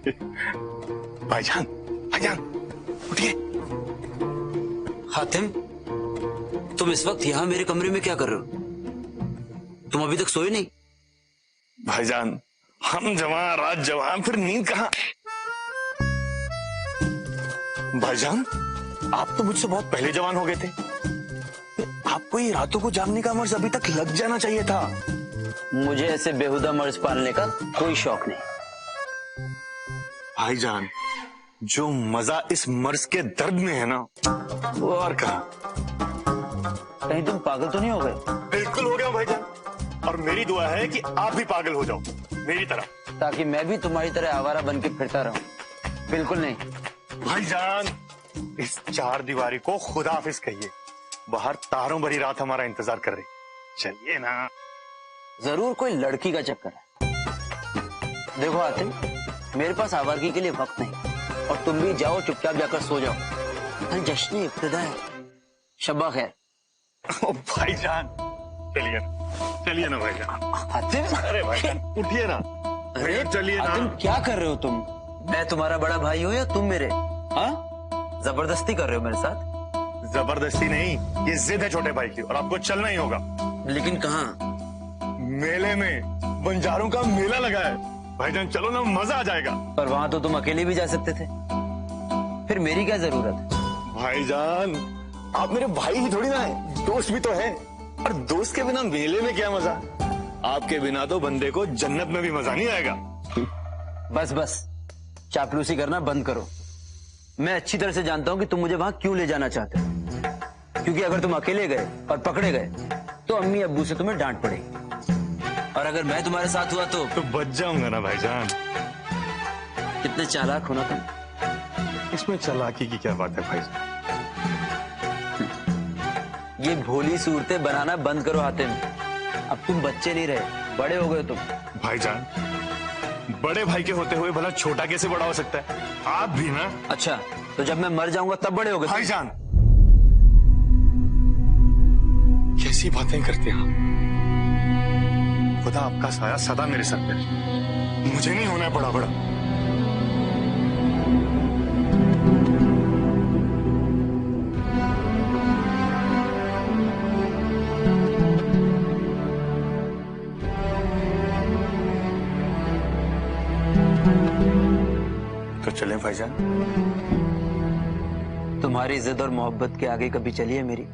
भाईजान, भाईजान, उठिए। हातिम, तुम इस वक्त यहाँ मेरे कमरे में क्या कर रहे हो? तुम अभी तक सोए नहीं? भाईजान, हम जवान, रात जवान, फिर नींद कहाँ? भाईजान, आप तो मुझसे बहुत पहले जवान हो गए थे। आपको ये रातों को जागने का मर्ज अभी तक लग जाना चाहिए था। मुझे ऐसे बेहुदा मर्ज पालने का कोई शौक नहीं। भाईजान, जो मजा इस मर्ज के दर्द में है ना, वो और कहाँ। कहीं तुम पागल तो नहीं हो गए? बिल्कुल हो गया भाईजान, और मेरी दुआ है कि आप भी पागल हो जाओ मेरी तरह, ताकि मैं भी तुम्हारी तरह आवारा बन के फिरता रहूं। बिल्कुल नहीं। भाईजान, इस चार दीवारी को खुदा हाफिज कहिए। बाहर तारों भरी रात हमारा इंतजार कर रही। चलिए ना। जरूर कोई लड़की का चक्कर है। देखो आतिम, मेरे पास आवारगी के लिए वक्त नहीं, और तुम भी जाओ, चुपचाप जाकर सो जाओ। कल जश्न इब्तिदा है। शब्बा खैर। ओ भाईजान, चलिए ना, चलिए ना भाईजान। आतिम, अरे भाईजान, उठिए ना। अरे चलिए ना। आतिम, क्या कर रहे हो तुम? मैं तुम्हारा बड़ा भाई हूँ या तुम मेरे? हाँ, जबरदस्ती कर रहे हो मेरे साथ? जबरदस्ती नहीं, ये जिद है छोटे भाई की, और आपको चलना ही होगा। लेकिन कहाँ? मेले में, बंजारों का मेला लगा है भाईजान, चलो ना, मजा आ जाएगा। पर वहां तो तुम अकेले भी जा सकते थे, फिर मेरी क्या जरूरत है? भाईजान, आप मेरे भाई ही थोड़ी ना है, दोस्त भी तो है, और दोस्त के बिना मेले में क्या मजा। आपके बिना तो बंदे को जन्नत में भी मजा नहीं आएगा। बस बस, चापलूसी करना बंद करो। मैं अच्छी तरह से जानता हूं कि तुम मुझे वहां क्यों ले जाना चाहते हो। क्योंकि अगर तुम अकेले गए और पकड़े गए तो अम्मी अब्बू से तुम्हें डांट पड़ेगी, और अगर मैं तुम्हारे साथ हुआ तो बच जाऊंगा ना भाईजान। कितने चालाक हो ना तुम। इसमें चालाकी की क्या बात है भाईजान। ये भोली सूरतें बनाना बंद करो हातिम। अब तुम बच्चे नहीं रहे, बड़े हो गए तुम। भाईजान, बड़े भाई के होते हुए भला छोटा कैसे बड़ा हो सकता है? आप भी ना। अच्छा, तो जब मैं मर जाऊंगा तब बड़े हो गए? भाईजान, कैसी बातें करते हैं आप। खुदा आपका साया सदा मेरे सर पे। मुझे नहीं होना है बड़ा बड़ा। तो चलें भाईजान। तुम्हारी जिद और मोहब्बत के आगे कभी चली है मेरी?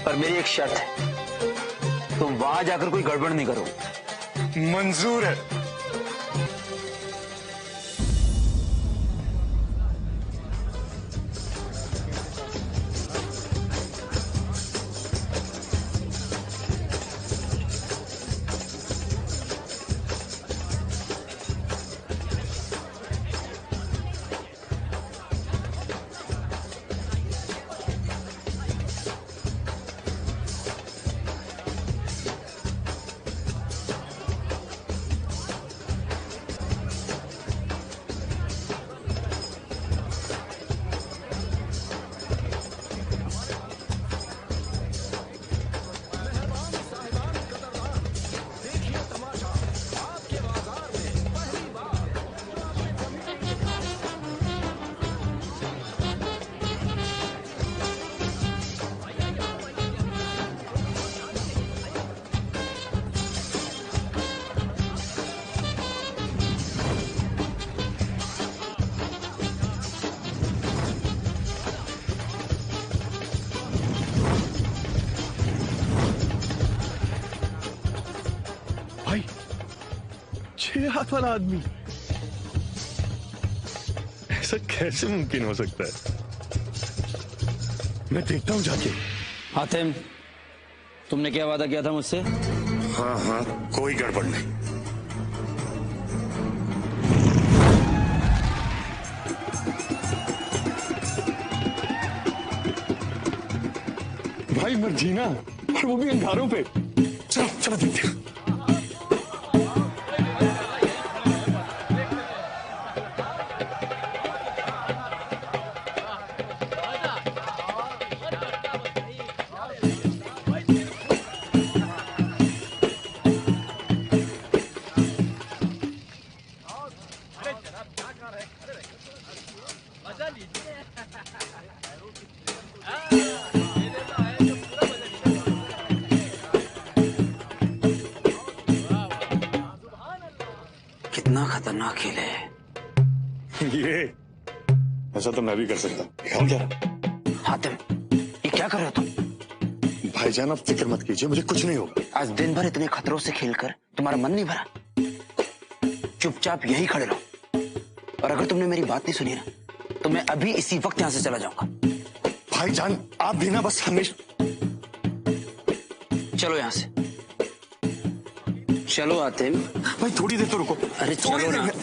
पर मेरी एक शर्त है, तुम वहां जाकर कोई गड़बड़ नहीं करो। मंजूर है। भाई, 6 हाथ वाला आदमी, ऐसा कैसे मुमकिन हो सकता है? मैं देखता हूं जाके। हातिम, तुमने क्या वादा किया था मुझसे? हाँ हाँ, कोई गड़बड़ नहीं। भाई मर्जीना, और वो भी अंधारों पे। चलो चलो देखते हैं। कितना खतरनाक खेल है ये ऐसा तो मैं भी कर सकता हूँ। क्या हो गया? हातिम, ये क्या कर रहे हो तुम? भाईजान आप फिक्र मत कीजिए, मुझे कुछ नहीं होगा। आज दिन भर इतने खतरों से खेलकर तुम्हारा मन नहीं भरा? चुपचाप यही खड़े रहो, और अगर तुमने मेरी बात नहीं सुनी ना तो मैं अभी इसी वक्त यहां से चला जाऊंगा। भाईजान आप भी ना बस हमेशा। चलो यहां से, चलो हातिम। भाई थोड़ी देर तो रुको। अरे थोड़ी चलो देर ना। में-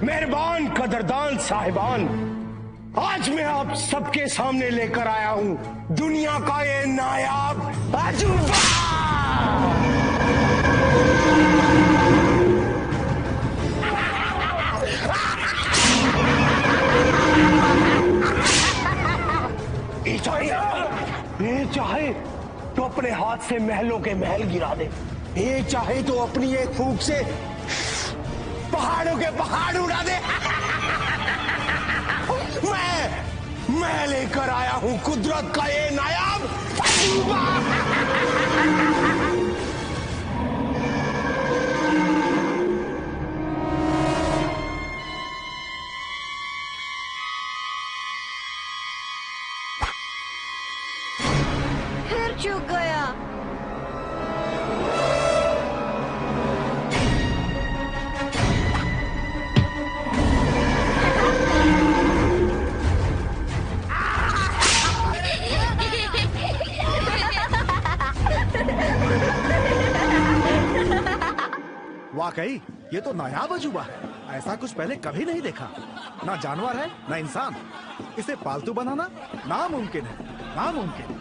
मेहरबान कदरदान साहिबान, आज मैं आप सबके सामने लेकर आया हूं दुनिया का ये नायाब अजूबा। ये चाहे तो अपने हाथ से महलों के महल गिरा दे, ये चाहे तो अपनी एक फूंक से पहाड़ों के पहाड़ उड़ा दे। मैं लेकर आया हूं कुदरत का ये नायाब अजूबा। फिर चूक गया। वाकई ये तो नायाब अजूबा है। ऐसा कुछ पहले कभी नहीं देखा। ना जानवर है ना इंसान, इसे पालतू बनाना नामुमकिन है, नामुमकिन।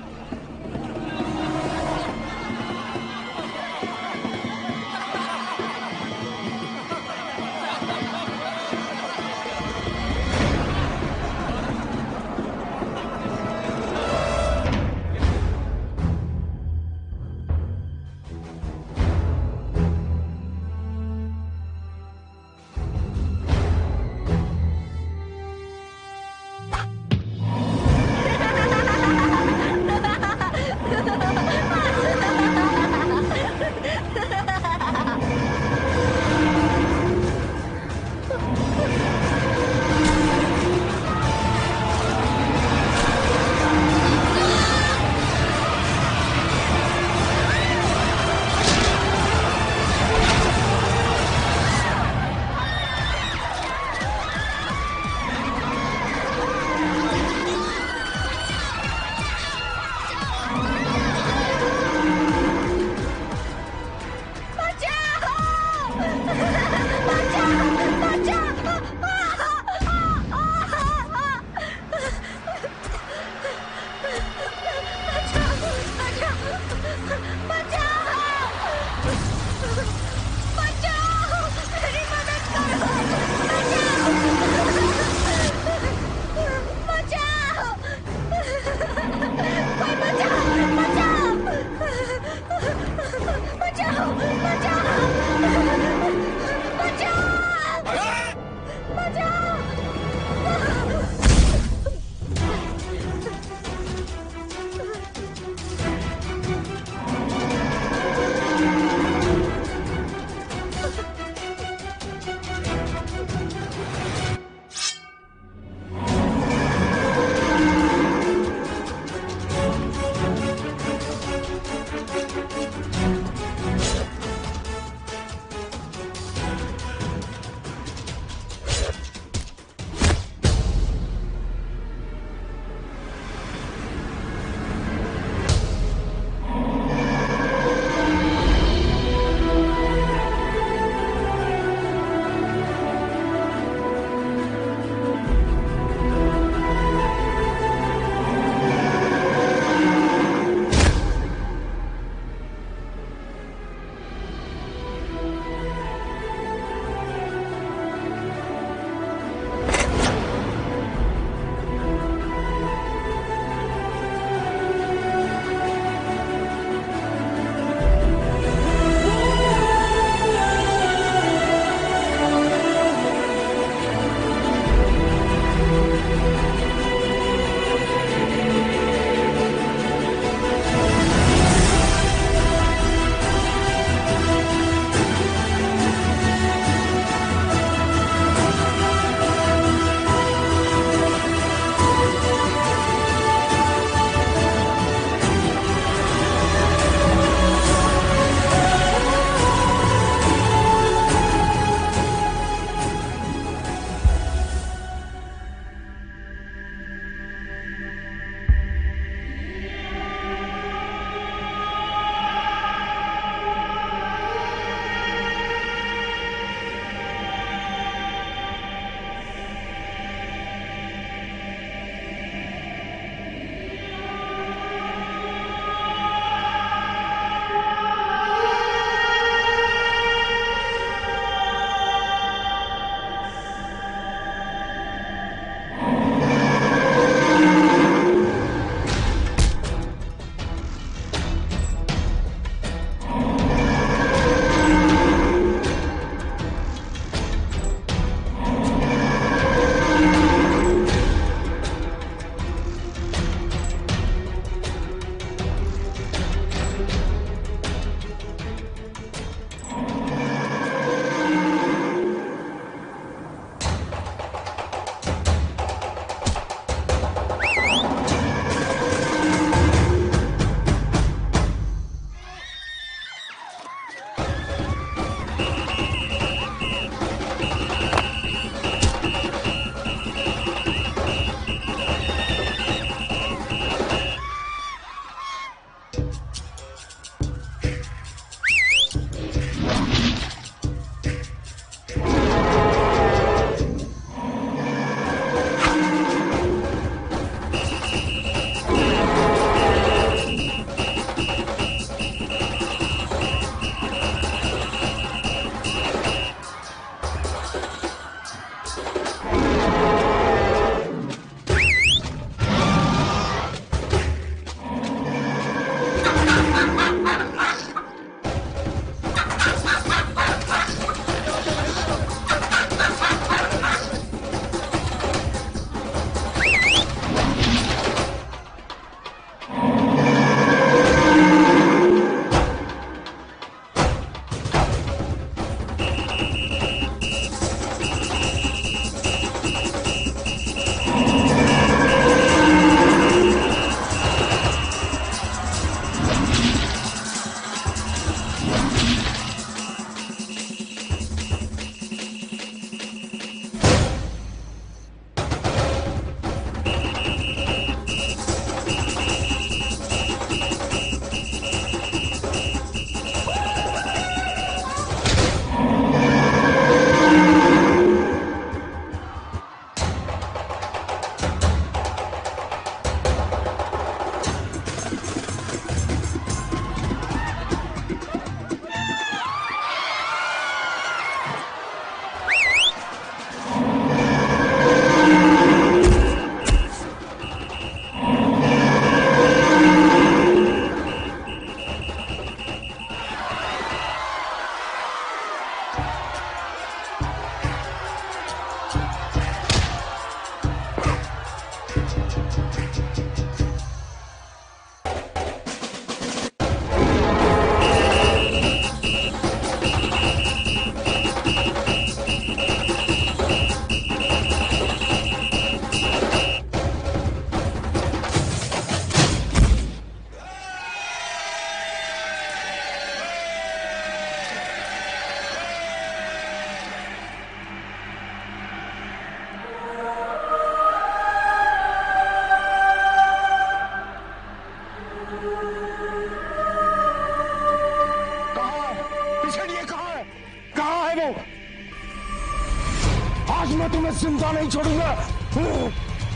आज मैं तुम्हें जिंदा नहीं छोड़ूंगा,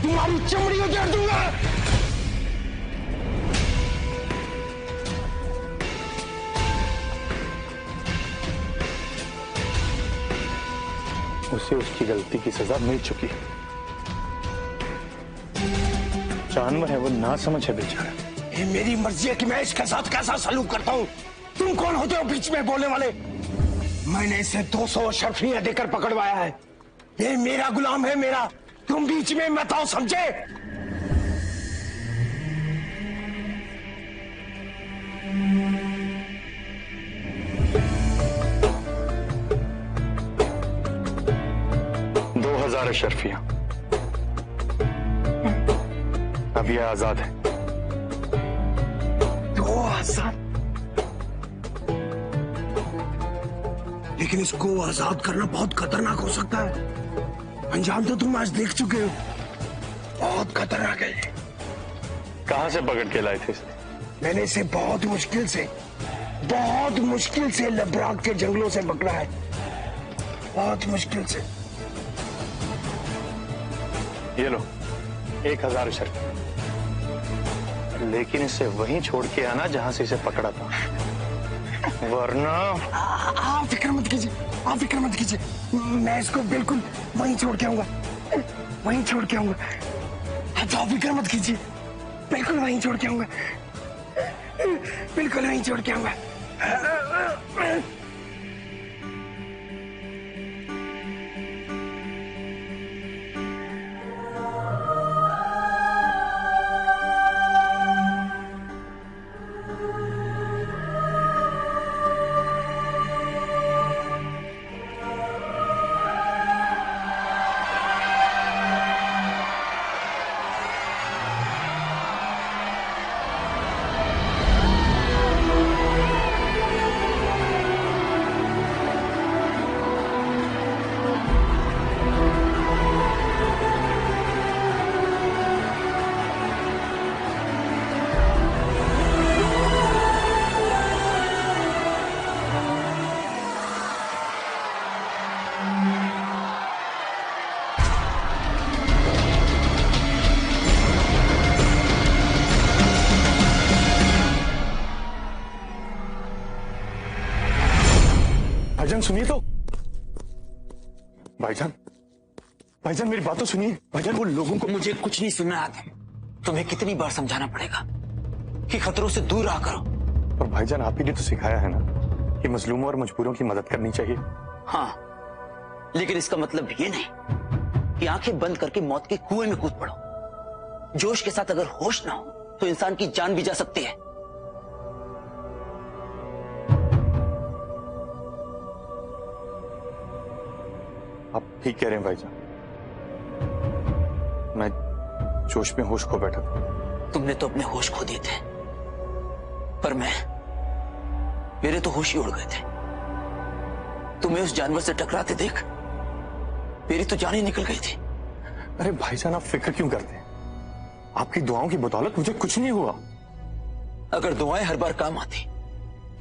तुम्हारी चमड़ी उजाड़ दूंगा। उसे उसकी गलती की सजा मिल चुकी है। जानवर है वो, ना समझ है बेचारा। ये मेरी मर्जी है कि मैं इसके साथ कैसा सलूक करता हूँ। तुम कौन होते हो बीच में बोलने वाले? मैंने इसे 200 अशरफियां देकर पकड़वाया है। ये मेरा गुलाम है, मेरा। तुम बीच में मत आओ, समझे? अशरफियां अब यह आजाद है। तो आजाद? लेकिन इसको आजाद करना बहुत खतरनाक हो सकता है। अंजाम तो तुम आज देख चुके हो, बहुत खतरनाक है। कहां से पकड़ के लाए थे इसे? मैंने इसे बहुत मुश्किल से लबराक के जंगलों से पकड़ा है, बहुत मुश्किल से। ये लो 1000 अशरफियां, लेकिन इसे वहीं छोड़ के आना जहां से इसे पकड़ा था, वरना। आप फिक्र मत कीजिए, आप फिक्र मत कीजिए। मैं इसको बिल्कुल वहीं छोड़ के आऊंगा, वहीं छोड़ के आऊंगा। आप फिक्र मत कीजिए, बिल्कुल वहीं छोड़ के आऊंगा, बिल्कुल वहीं छोड़ के आऊंगा। भाईजान सुनिए तो। भाईजान, भाईजान मेरी बात तो सुनिए। भाईजान वो लोगों को। मुझे कुछ नहीं सुनना आता। तुम्हें कितनी बार समझाना पड़ेगा कि खतरों से दूर रहा करो। पर भाईजान आप ही ने तो सिखाया है ना कि मजलूमों और मजबूरों की मदद करनी चाहिए। हाँ, लेकिन इसका मतलब ये नहीं कि आंखें बंद करके मौत के कुएं में कूद पड़ो। जोश के साथ अगर होश ना हो तो इंसान की जान भी जा सकती है। आप ठीक कह रहे हैं भाईजान। मैं जोश में होश खो बैठा था। तुमने तो अपने होश खो दिए थे, पर मेरे तो होश ही उड़ गए थे। तुम्हें उस जानवर से टकराते देख मेरी तो जान ही निकल गई थी। अरे भाईजान आप फिक्र क्यों करते हैं? आपकी दुआओं की बदौलत मुझे कुछ नहीं हुआ। अगर दुआएं हर बार काम आती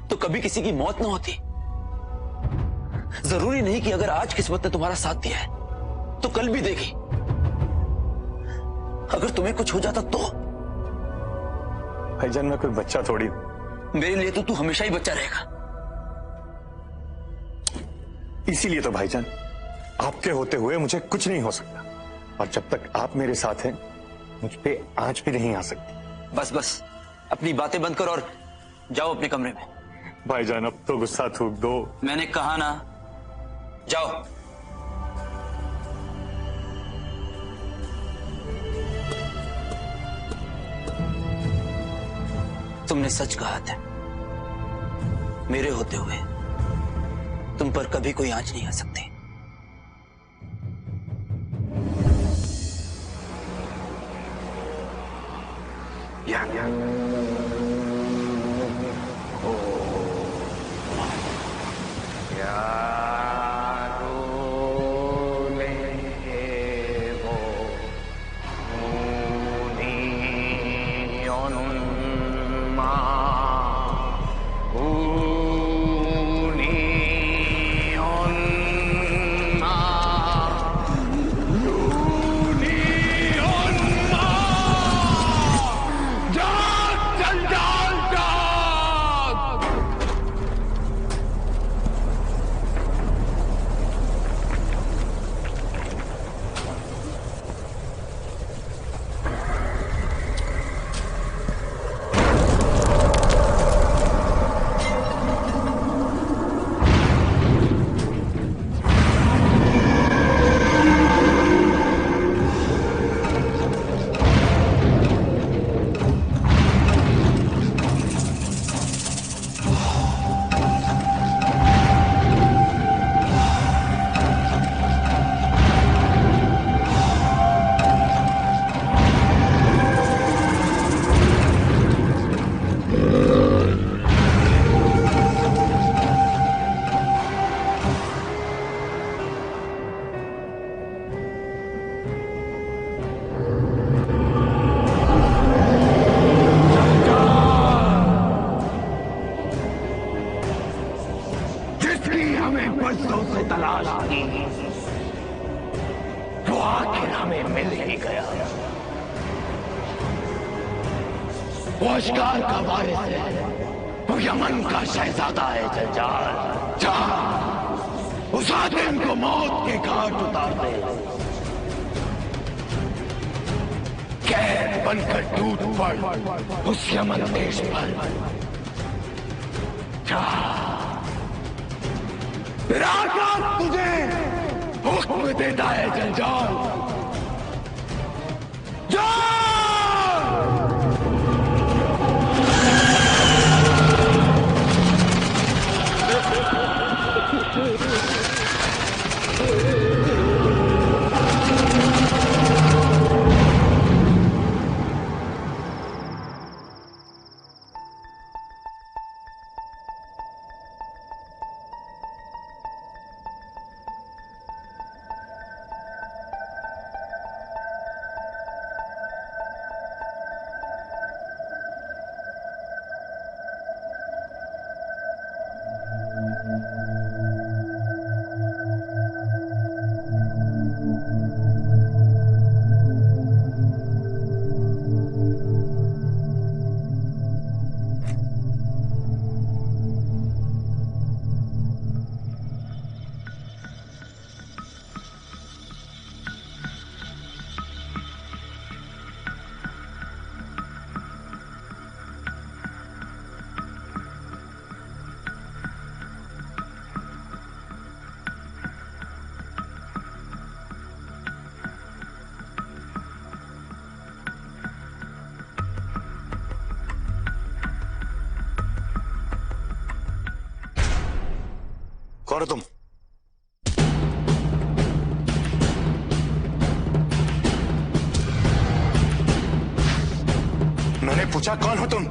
तो कभी किसी की मौत ना होती। जरूरी नहीं कि अगर आज किस्मत ने तुम्हारा साथ दिया है तो कल भी देगी। अगर तुम्हें कुछ हो जाता तो? भाईजान मैं कोई बच्चा थोड़ी हूं। मेरे लिए तो तू हमेशा ही बच्चा रहेगा। इसीलिए तो भाईजान आपके होते हुए मुझे कुछ नहीं हो सकता, और जब तक आप मेरे साथ हैं मुझ पे आंच भी नहीं आ सकती। बस बस, अपनी बातें बंद करो और जाओ अपने कमरे में। भाईजान अब तो गुस्सा थूक दो। मैंने कहा ना, जाओ। तुमने सच कहा था, मेरे होते हुए तुम पर कभी कोई आंच नहीं आ सकती। बरसों से तलाश की, वो आखिर हमें मिल ही गया। वो अशकार का वारिस है, वो यमन का शहजादा है जंजाल। जा उस आदिम को मौत के घाट उतार दे, कैद बनकर टूट पड़ उस यमन देश पर। जा तेरा आकाश तुझे हुक्म देता है जंजाल। जा कौन हो तुम? मैंने पूछा कौन हो तुम?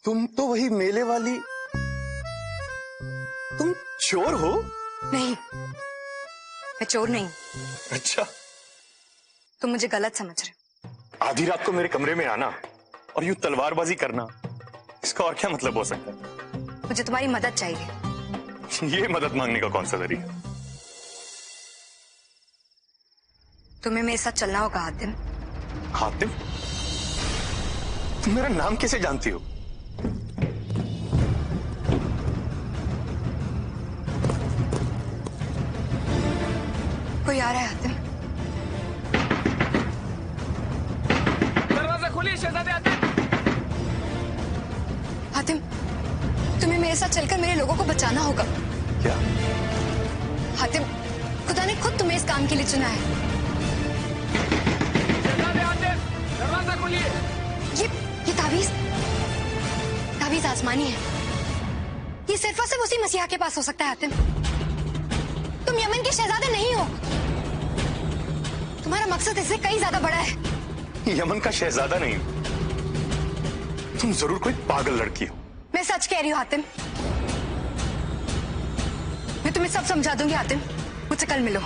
तुम तो वही मेले वाली। तुम चोर हो? नहीं, मैं चोर नहीं। अच्छा। तुम मुझे गलत समझ रहे हो। आधी रात को मेरे कमरे में आना और यूं तलवारबाजी करना, इसका और क्या मतलब हो सकता है? मुझे तुम्हारी मदद चाहिए। ये मदद मांगने का कौन सा तरीका? तुम्हें मेरे साथ चलना होगा हातिम। हातिम? तुम मेरा नाम कैसे जानती हो? कोई आ रहा है हातिम। दरवाजा खोलिए शहजादे हातिम। हातिम, तुम्हें मेरे साथ चलकर मेरे लोगों को बचाना होगा। क्या? हातिम, खुदा ने खुद तुम्हें इस काम के लिए चुना है। शहजादे हातिम, दरवाजा खोलिए। ये ताबीज आसमानी है। ये सिर्फ और सिर्फ उसी मसीहा के पास हो सकता है हातिम। तुम यमन के शहजादे नहीं हो। तुम्हारा मकसद इससे कई ज्यादा बड़ा है। यमन का शहजादा नहीं हूं। तुम जरूर कोई पागल लड़की हो। मैं सच कह रही हूँ हातिम। मैं तुम्हें सब समझा दूंगी हातिम। मुझसे कल मिलो।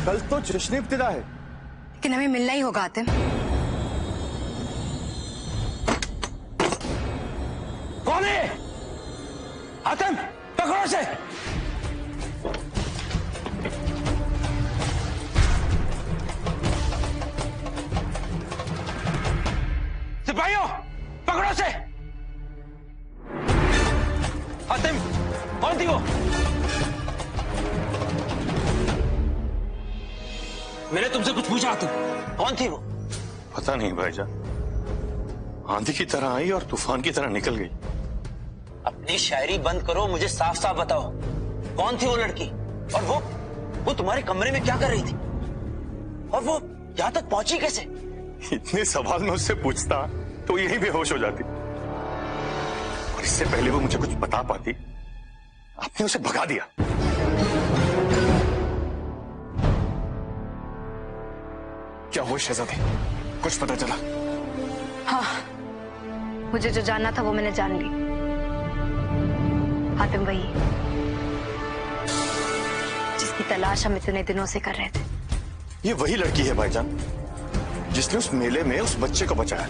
कल तो जश्न इब्तिदा है। लेकिन हमें मिलना ही होगा हातिम। कौन है? हातिम, पकड़ो से। सिपाहियों, पकड़ो से। हातिम, कौन थी वो? मैंने तुमसे कुछ पूछा हातिम, कौन थी वो? पता नहीं भाईजान। आंधी की तरह आई और तूफान की तरह निकल गई। अपनी शायरी बंद करो, मुझे साफ साफ बताओ कौन थी वो लड़की, और वो तुम्हारे कमरे में क्या कर रही थी, और वो यहां तक पहुंची कैसे? इतने सवाल मैं उससे पूछता तो यही बेहोश हो जाती, और इससे पहले वो मुझे कुछ बता पाती, आपने उसे भगा दिया। क्या हुआ शहजादी, कुछ पता चला? हाँ, मुझे जो जानना था वो मैंने जान ली। हातिम वही जिसकी तलाश हम इतने दिनों से कर रहे थे। ये वही लड़की है भाईजान जिसने उस मेले में उस बच्चे को बचाया।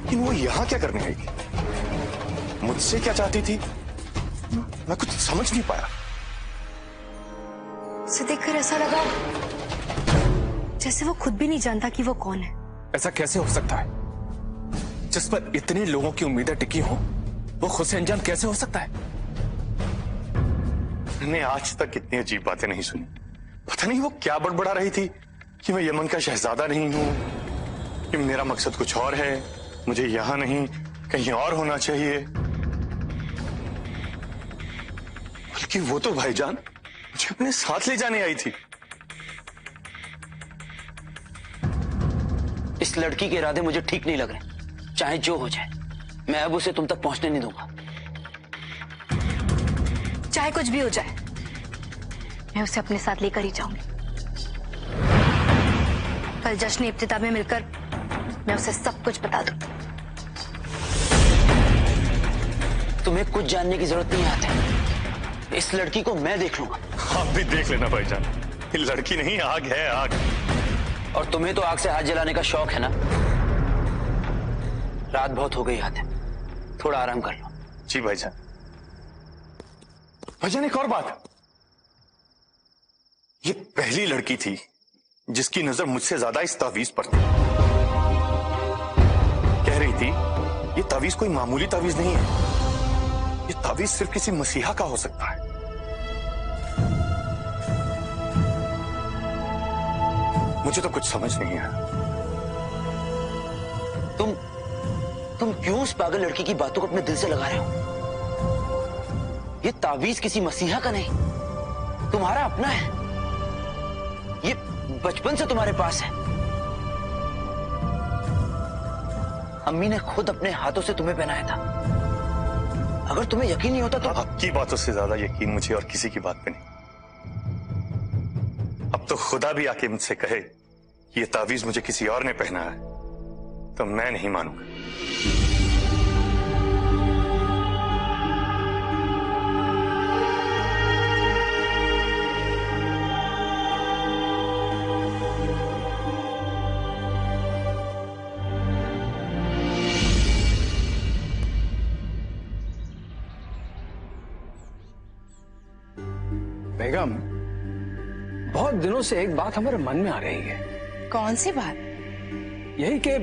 लेकिन वो यहां क्या करने आई थी? मुझसे क्या चाहती थी? मैं कुछ समझ नहीं पाया। उसे देखकर ऐसा लगा जैसे वो खुद भी नहीं जानता कि वो कौन है। ऐसा कैसे हो सकता है? जिस पर इतने लोगों की उम्मीदें टिकी हो, वो खुद से अनजान कैसे हो सकता है? मैंने आज तक इतनी अजीब बातें नहीं सुनी। पता नहीं वो क्या बड़बड़ा रही थी कि मैं यमन का शहजादा नहीं हूं, कि मेरा मकसद कुछ और है, मुझे यहां नहीं कहीं और होना चाहिए। बल्कि वो तो भाईजान मुझे अपने साथ ले जाने आई थी। इस लड़की के इरादे मुझे ठीक नहीं लग रहे। चाहे जो हो जाए, मैं अब उसे तुम तक पहुंचने नहीं दूंगा। चाहे कुछ भी हो जाए, मैं उसे अपने साथ लेकर ही जाऊंगी। कल जश्न इब्तिदा में मिलकर मैं उसे सब कुछ बता दूंगी। तुम्हें कुछ जानने की जरूरत नहीं आती। इस लड़की को मैं देख लूंगा। आप भी देख लेना भाईजान, ये लड़की नहीं आग है, आग। और तुम्हें तो आग से हाथ जलाने का शौक है ना? रात बहुत हो गई हातिम, थोड़ा आराम कर लो। जी भाईजान। भाईजान एक और बात, ये पहली लड़की थी जिसकी नजर मुझसे ज्यादा इस तावीज पर थी। कह रही थी ये तावीज कोई मामूली तावीज नहीं है, ये तावीज सिर्फ किसी मसीहा का हो सकता है। मुझे तो कुछ समझ नहीं आया। तुम क्यों उस पागल लड़की की बातों को अपने दिल से लगा रहे हो? ये तावीज किसी मसीहा का नहीं, तुम्हारा अपना है। ये बचपन से तुम्हारे पास है। अम्मी ने खुद अपने हाथों से तुम्हें पहनाया था। अगर तुम्हें यकीन नहीं होता तो आपकी बातों से ज्यादा यकीन मुझे और किसी की बात पे नहीं। अब तो खुदा भी आके मुझसे कहे कि ये तावीज मुझे किसी और ने पहना है तो मैं नहीं मानूंगा। बेगम, बहुत दिनों से एक बात हमारे मन में आ रही है। कौन सी बात? यही कि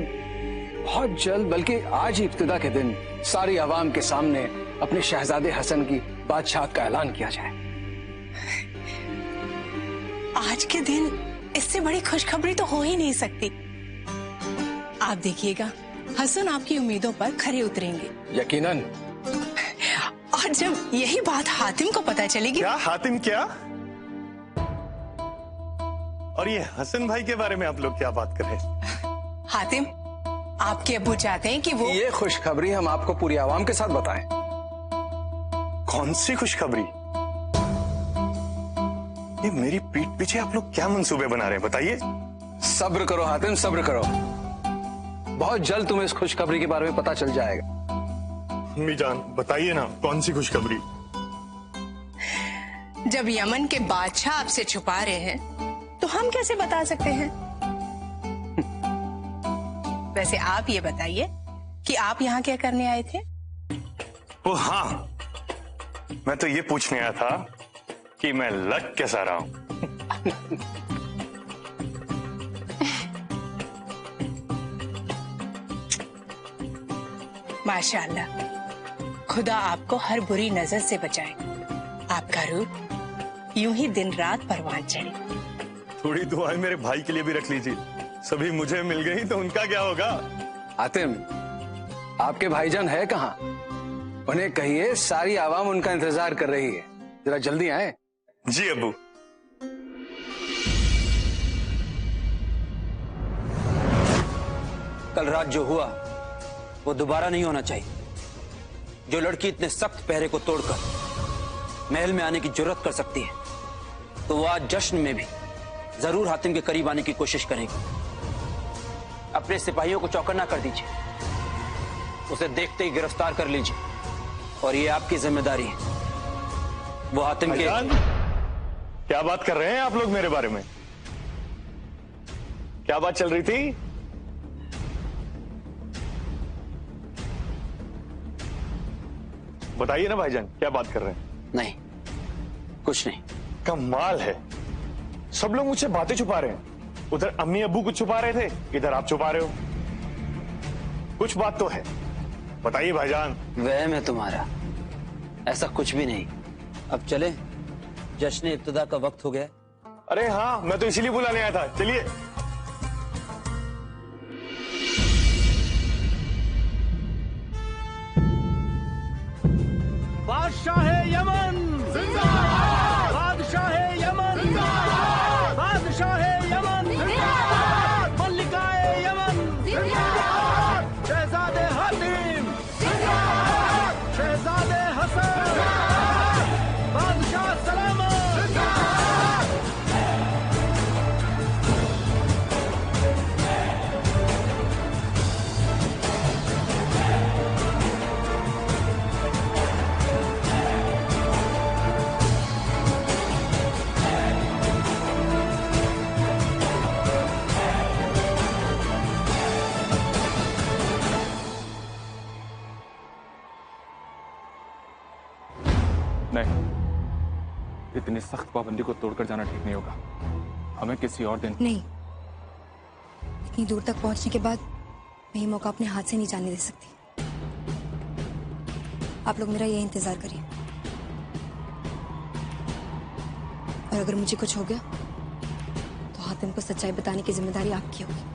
बहुत जल्द, बल्कि आज ही इब्तिदा के दिन सारी आवाम के सामने अपने शहजादे हसन की बादशाहत का ऐलान किया जाए। आज के दिन इससे बड़ी खुशखबरी तो हो ही नहीं सकती। आप देखिएगा, हसन आपकी उम्मीदों पर खरे उतरेंगे। यकीनन। और जब यही बात हातिम को पता चलेगी। क्या हातिम? क्या? और ये हसन भाई के बारे में आप लोग क्या बात कर रहे हैं? हातिम, आपके अब्बू चाहते हैं कि वो ये खुशखबरी हम आपको पूरी आवाम के साथ बताएं। कौन सी खुशखबरी? ये मेरी पीठ पीछे आप लोग क्या मंसूबे बना रहे हैं, बताइए। सब्र करो हातिम, सब्र करो। बहुत जल्द तुम्हें इस खुशखबरी के बारे में पता चल जाएगा। अम्मी जान बताइए ना, कौन सी खुशखबरी? जब यमन के बादशाह आपसे छुपा रहे हैं तो हम कैसे बता सकते हैं? वैसे आप ये बताइए कि आप यहाँ क्या करने आए थे? ओ हाँ, मैं तो ये पूछने आया था कि मैं लग कैसा रहा हूं। माशाअल्लाह, खुदा आपको हर बुरी नजर से बचाए। आपका रूप यूं ही दिन रात परवान चढ़े। थोड़ी दुआएं मेरे भाई के लिए भी रख लीजिए। सभी मुझे मिल गई तो उनका क्या होगा? हातिम, आपके भाईजान है कहाँ? उन्हें कहिए सारी आवाम उनका इंतजार कर रही है, जरा जल्दी आए। जी अब्बू। कल रात जो हुआ वो दोबारा नहीं होना चाहिए। जो लड़की इतने सख्त पहरे को तोड़कर महल में आने की जुर्रत कर सकती है तो वो आज जश्न में भी जरूर हातिम के करीब आने की कोशिश करेगी। अपने सिपाहियों को चौकन्ना कर दीजिए, उसे देखते ही गिरफ्तार कर लीजिए और ये आपकी जिम्मेदारी है। वो हातिम के भाईजान, क्या बात कर रहे हैं आप लोग मेरे बारे में? क्या बात चल रही थी? बताइए ना भाईजान, क्या बात कर रहे हैं? नहीं, कुछ नहीं। कमाल है, सब लोग मुझसे बातें छुपा रहे हैं। उधर अम्मी अब्बू कुछ छुपा रहे थे, इधर आप छुपा रहे हो। कुछ बात तो है, बताइए भाईजान। वहम है तुम्हारा, ऐसा कुछ भी नहीं। अब चले, जश्न इब्तिदा का वक्त हो गया। अरे हाँ, मैं तो इसीलिए बुलाने आया था। चलिए। बादशाह यमन जिंदाबाद, बादशाह यमन जिंदाबाद, बादशाह यमन जिंदाबाद, मल्लिकाए यमन जिंदाबाद, शहजादे हातिम जिंदाबाद, शहजादे हसन जिंदाबाद, बादशाह सलामत जिंदाबाद। नहीं, इतनी सख्त पाबंदी को तोड़कर जाना ठीक नहीं होगा। हमें किसी और दिन। नहीं, इतनी दूर तक पहुंचने के बाद मैं ये मौका अपने हाथ से नहीं जाने दे सकती। आप लोग मेरा ये इंतजार करिए, और अगर मुझे कुछ हो गया तो हातिम को सच्चाई बताने की जिम्मेदारी आपकी होगी।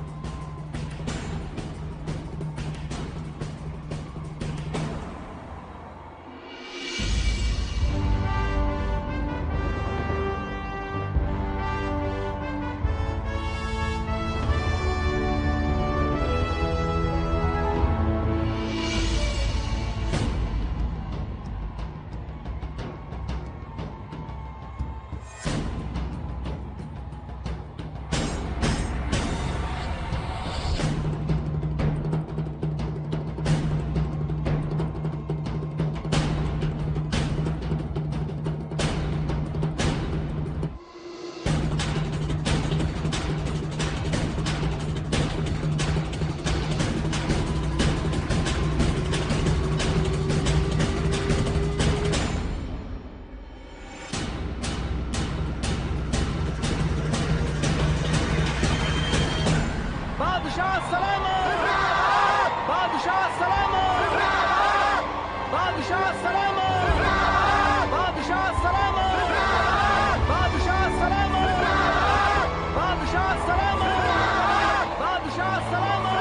बादशाह सलामत, बादशाह सलामत, बादशाह सलामत, बादशाह सलामत, बादशाह सलामत, बादशाह सलामत, बादशाह सलामत।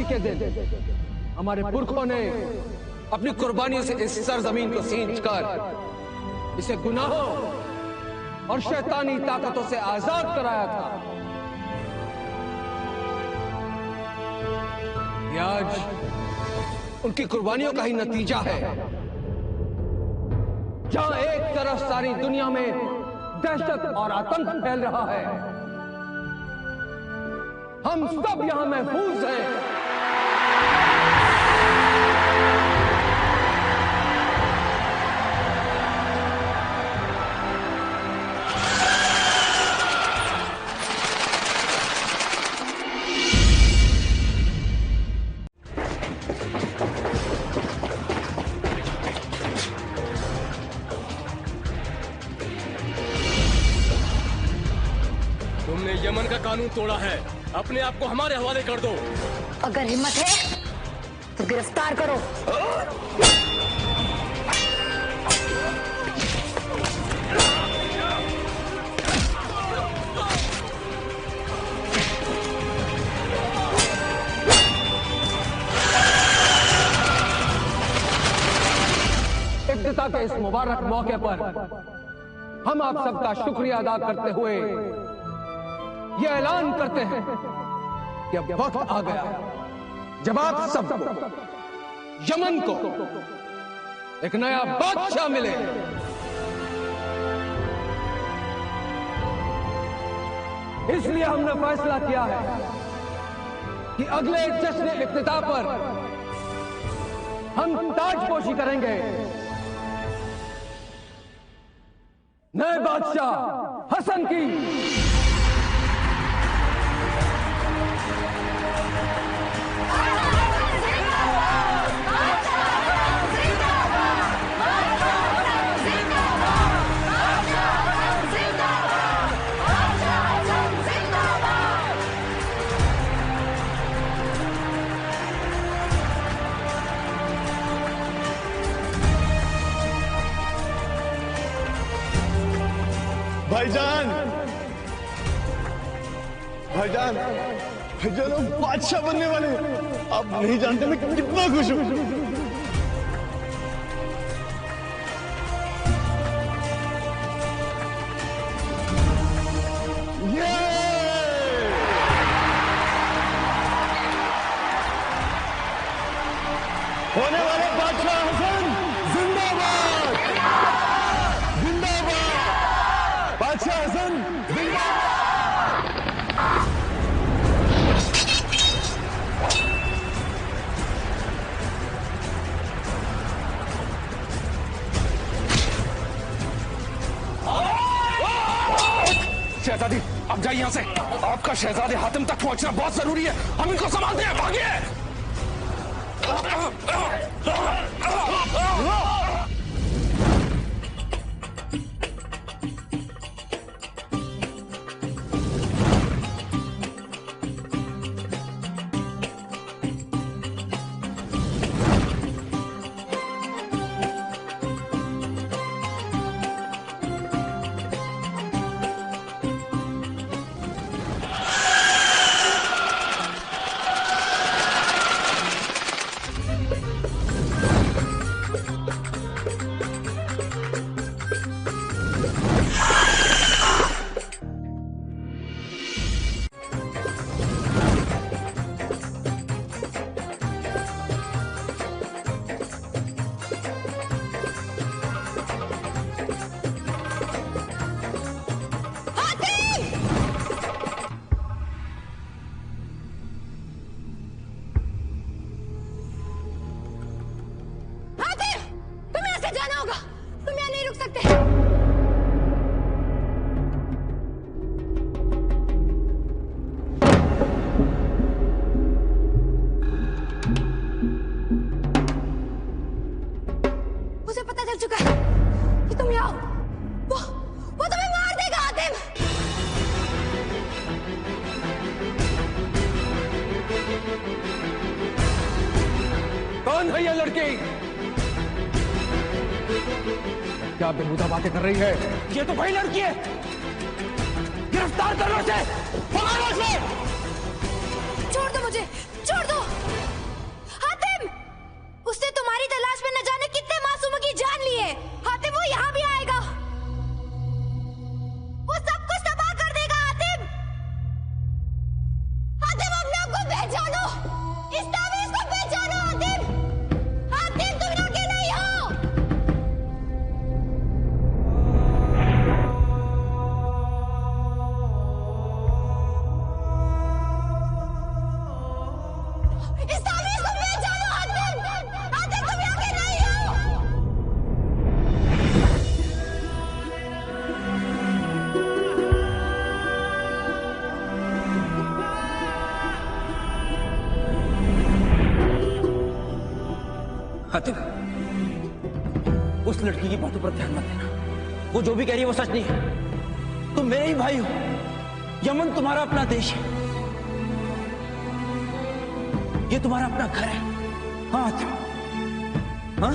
के दिन हमारे पुरखों ने अपनी कुर्बानियों से इस सरजमीन को सींच कर इसे गुनाहों और शैतानी ताकतों से आजाद कराया था। ये आज उनकी कुर्बानियों का ही नतीजा है। जहां एक तरफ सारी दुनिया में दहशत और आतंक फैल रहा है, हम सब यहां महफूज हैं। कानून तोड़ा है, अपने आप को हमारे हवाले कर दो। अगर हिम्मत है तो गिरफ्तार करो। इफ्तिताह के इस मुबारक मौके पर हम आप सबका शुक्रिया अदा करते हुए यह ऐलान करते हैं कि अब वक्त आ गया जब आप सबको यमन को एक नया बादशाह मिले। इसलिए हमने फैसला किया है कि अगले जश्न इफ्तिताह पर हम ताजपोशी करेंगे नए बादशाह हसन की। भाईजान, भाईजान, भाईजान हम बादशाह बनने वाले हैं। आप नहीं जानते मैं कितना खुश हूँ। होने वाले बादशाह हसन जिंदाबाद, जिंदाबाद, बादशाह हसन जिंदाबाद। शहजादी, अब जाइए यहाँ से। आपका शहजादे हातिम तक पहुंचना बहुत जरूरी है। हम इनको संभालते हैं, भागिए। कौन है ये लड़की? क्या बेहुदा बातें कर रही है? ये तो वही लड़की है। गिरफ्तार करो उसे, पकड़ो उसे। छोड़ दो मुझे, छोड़ दो। हातिम, उसने तुम्हारी तलाश में न जाने कितने मासूमों की जान ली है। हातिम, वो यहाँ भी आएगा, वो सब कुछ तबाह कर देगा। हातिम, हातिम अपने आप को पहचानो, इस तावीज़ को पहचानो। हातिम, हातिम तुम लड़के नहीं हो। इस तावीज़ को पहचानो। हातिम, हातिम तुम लड़के नहीं हो। हातिम, उस लड़की की बातों पर ध्यान मत देना। वो जो भी कह रही है वो सच नहीं है। तुम मेरे ही भाई हो। यमन तुम्हारा अपना देश है, ये तुम्हारा अपना घर है। हाँ हाँ